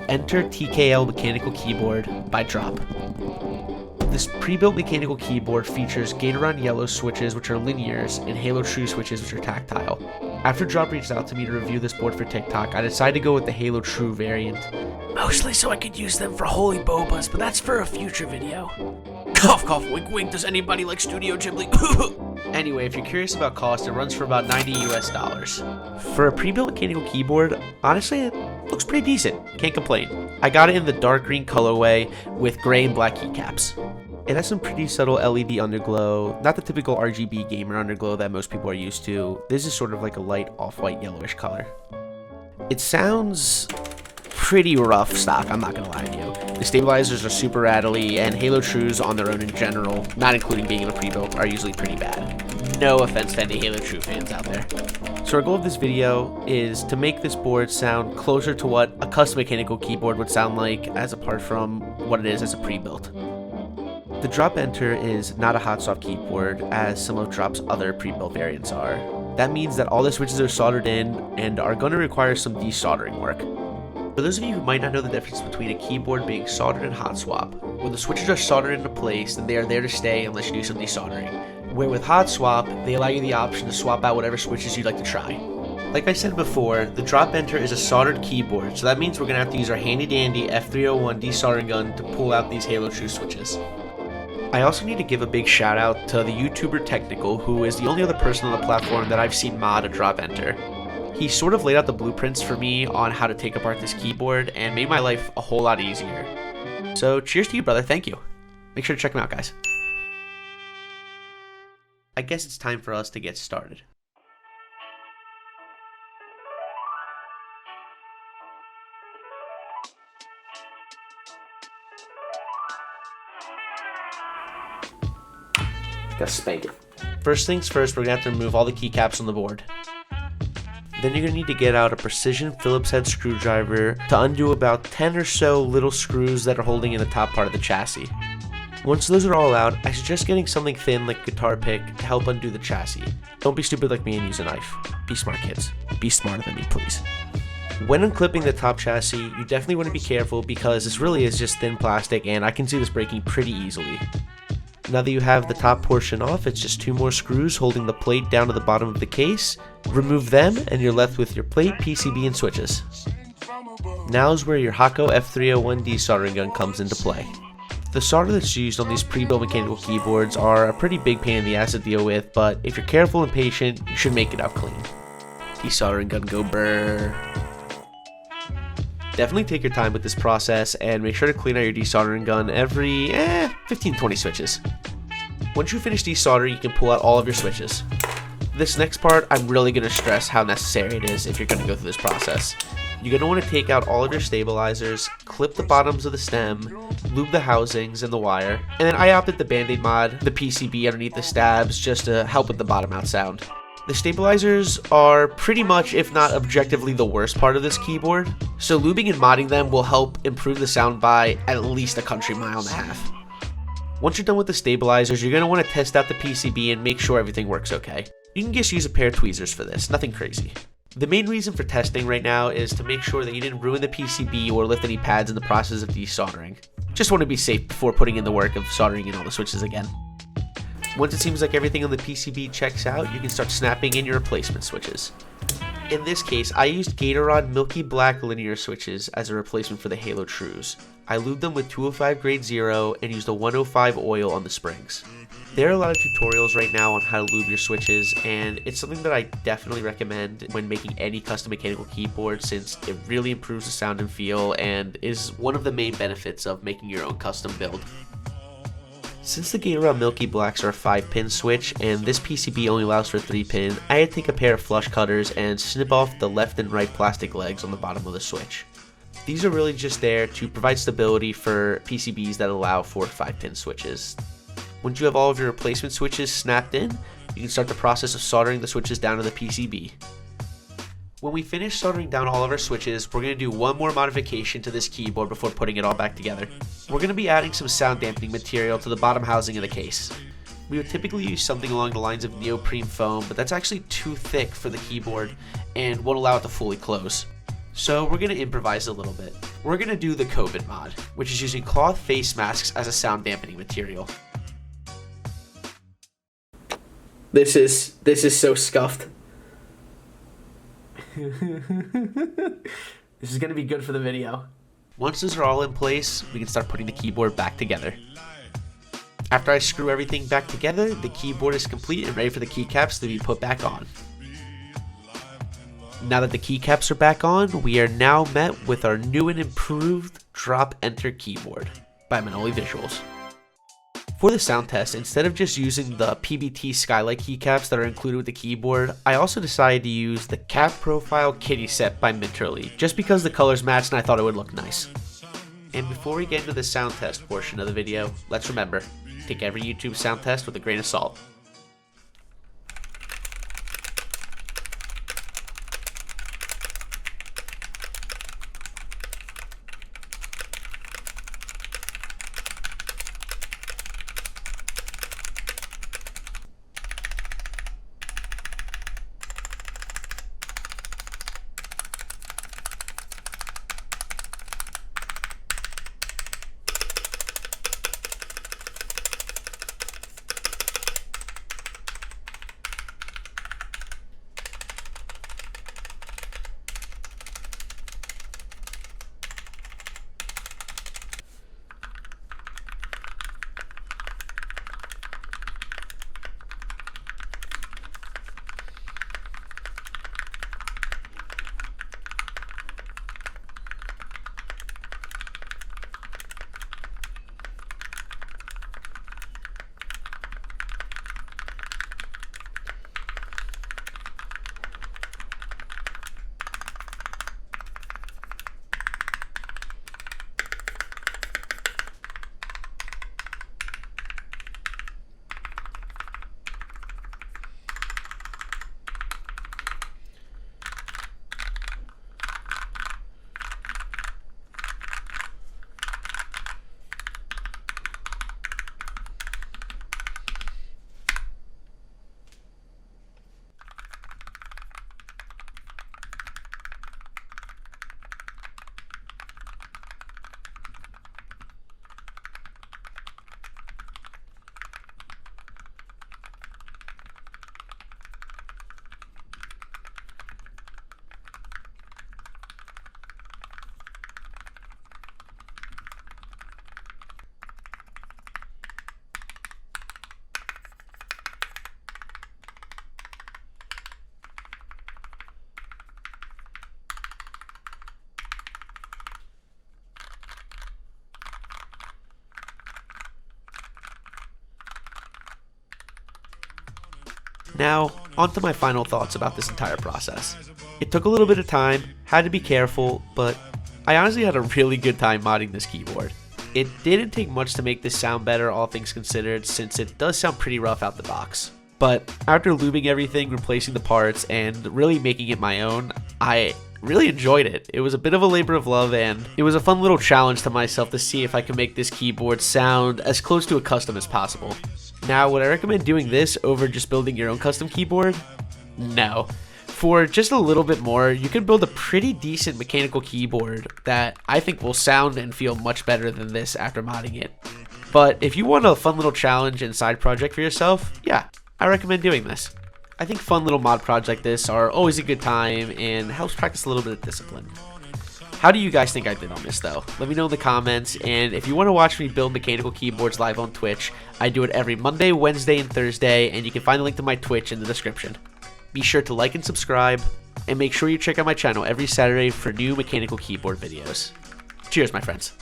Entr TKL mechanical keyboard by DROP. This pre-built mechanical keyboard features Gateron yellow switches, which are linears, and Halo True switches, which are tactile. After DROP reached out to me to review this board for TikTok, I decided to go with the Halo True variant. Mostly so I could use them for holy bobas, but that's for a future video. Cough cough wink wink, does anybody like Studio Ghibli? Anyway, if you're curious about cost, it runs for about $90 US. For a pre-built mechanical keyboard, honestly it looks pretty decent, can't complain. I got it in the dark green colorway with gray and black keycaps. It has some pretty subtle LED underglow, not the typical RGB gamer underglow that most people are used to. This is sort of like a light off-white yellowish color. It sounds pretty rough stock, I'm not gonna lie to you. The stabilizers are super rattly, and Halo Trues on their own in general, not including being in a pre-built, are usually pretty bad. No offense to any Halo True fans out there. So our goal of this video is to make this board sound closer to what a custom mechanical keyboard would sound like, as apart from what it is as a pre-built. The DROP Entr is not a Hotswap keyboard, as some of DROP's other pre-built variants are. That means that all the switches are soldered in and are going to require some desoldering work. For those of you who might not know the difference between a keyboard being soldered and Hotswap, when the switches are soldered into place, then they are there to stay unless you do some desoldering. Where with Hotswap, they allow you the option to swap out whatever switches you'd like to try. Like I said before, the DROP Entr is a soldered keyboard, so that means we're going to have to use our handy dandy F301 desoldering gun to pull out these Halo True switches. I also need to give a big shout out to the YouTuber Technical, who is the only other person on the platform that I've seen mod a DROP Entr. He sort of laid out the blueprints for me on how to take apart this keyboard and made my life a whole lot easier. So cheers to you, brother, thank you. Make sure to check him out, guys. I guess it's time for us to get started. Gotta spank it. First things first, we're gonna have to remove all the keycaps on the board. Then you're gonna need to get out a precision Phillips head screwdriver to undo about 10 or so little screws that are holding in the top part of the chassis. Once those are all out, I suggest getting something thin like a guitar pick to help undo the chassis. Don't be stupid like me and use a knife. Be smart, kids. Be smarter than me, please. When unclipping the top chassis, you definitely want to be careful because this really is just thin plastic and I can see this breaking pretty easily. Now that you have the top portion off, it's just 2 more screws holding the plate down to the bottom of the case. Remove them and you're left with your plate, PCB, and switches. Now is where your Hako F301 desoldering gun comes into play. The solder that's used on these pre-built mechanical keyboards are a pretty big pain in the ass to deal with, but if you're careful and patient, you should make it out clean. Desoldering gun go brrr. Definitely take your time with this process and make sure to clean out your desoldering gun every 15-20 switches. Once you finish desoldering, you can pull out all of your switches. This next part, I'm really going to stress how necessary it is if you're going to go through this process. You're going to want to take out all of your stabilizers, clip the bottoms of the stem, lube the housings and the wire, and then I opted the Band-Aid mod, the PCB underneath the stabs, just to help with the bottom out sound. The stabilizers are pretty much, if not objectively, the worst part of this keyboard, so lubing and modding them will help improve the sound by at least a country mile and a half. Once you're done with the stabilizers, you're going to want to test out the PCB and make sure everything works okay. You can just use a pair of tweezers for this, nothing crazy. The main reason for testing right now is to make sure that you didn't ruin the PCB or lift any pads in the process of desoldering. Just want to be safe before putting in the work of soldering in all the switches again. Once it seems like everything on the PCB checks out, you can start snapping in your replacement switches. In this case, I used Gateron Milky Black linear switches as a replacement for the Halo Trues. I lubed them with 205 grade 0 and used a 105 oil on the springs. There are a lot of tutorials right now on how to lube your switches, and it's something that I definitely recommend when making any custom mechanical keyboard since it really improves the sound and feel and is one of the main benefits of making your own custom build. Since the Gateron Milky Blacks are a 5-pin switch and this PCB only allows for 3-pin, I had to take a pair of flush cutters and snip off the left and right plastic legs on the bottom of the switch. These are really just there to provide stability for PCBs that allow for 5-pin switches. Once you have all of your replacement switches snapped in, you can start the process of soldering the switches down to the PCB. When we finish soldering down all of our switches, we're going to do one more modification to this keyboard before putting it all back together. We're going to be adding some sound dampening material to the bottom housing of the case. We would typically use something along the lines of neoprene foam, but that's actually too thick for the keyboard and won't allow it to fully close. So we're going to improvise a little bit. We're going to do the COVID mod, which is using cloth face masks as a sound dampening material. This is so scuffed. This is going to be good for the video. Once those are all in place, we can start putting the keyboard back together. After I screw everything back together, the keyboard is complete and ready for the keycaps to be put back on. Now that the keycaps are back on, we are now met with our new and improved DROP Entr keyboard by Manoli Visuals. For the sound test, instead of just using the PBT Skylight keycaps that are included with the keyboard, I also decided to use the Cap Profile Kitty set by Manoli, just because the colors matched and I thought it would look nice. And before we get into the sound test portion of the video, let's remember, take every YouTube sound test with a grain of salt. Now, on to my final thoughts about this entire process. It took a little bit of time, had to be careful, but I honestly had a really good time modding this keyboard. It didn't take much to make this sound better, all things considered, since it does sound pretty rough out the box. But after lubing everything, replacing the parts, and really making it my own, I really enjoyed it. It was a bit of a labor of love, and it was a fun little challenge to myself to see if I could make this keyboard sound as close to a custom as possible. Now, would I recommend doing this over just building your own custom keyboard? No. For just a little bit more, you can build a pretty decent mechanical keyboard that I think will sound and feel much better than this after modding it. But if you want a fun little challenge and side project for yourself, yeah, I recommend doing this. I think fun little mod projects like this are always a good time and helps practice a little bit of discipline. How do you guys think I did on this though? Let me know in the comments, and if you want to watch me build mechanical keyboards live on Twitch, I do it every Monday, Wednesday, and Thursday, and you can find the link to my Twitch in the description. Be sure to like and subscribe, and make sure you check out my channel every Saturday for new mechanical keyboard videos. Cheers, my friends.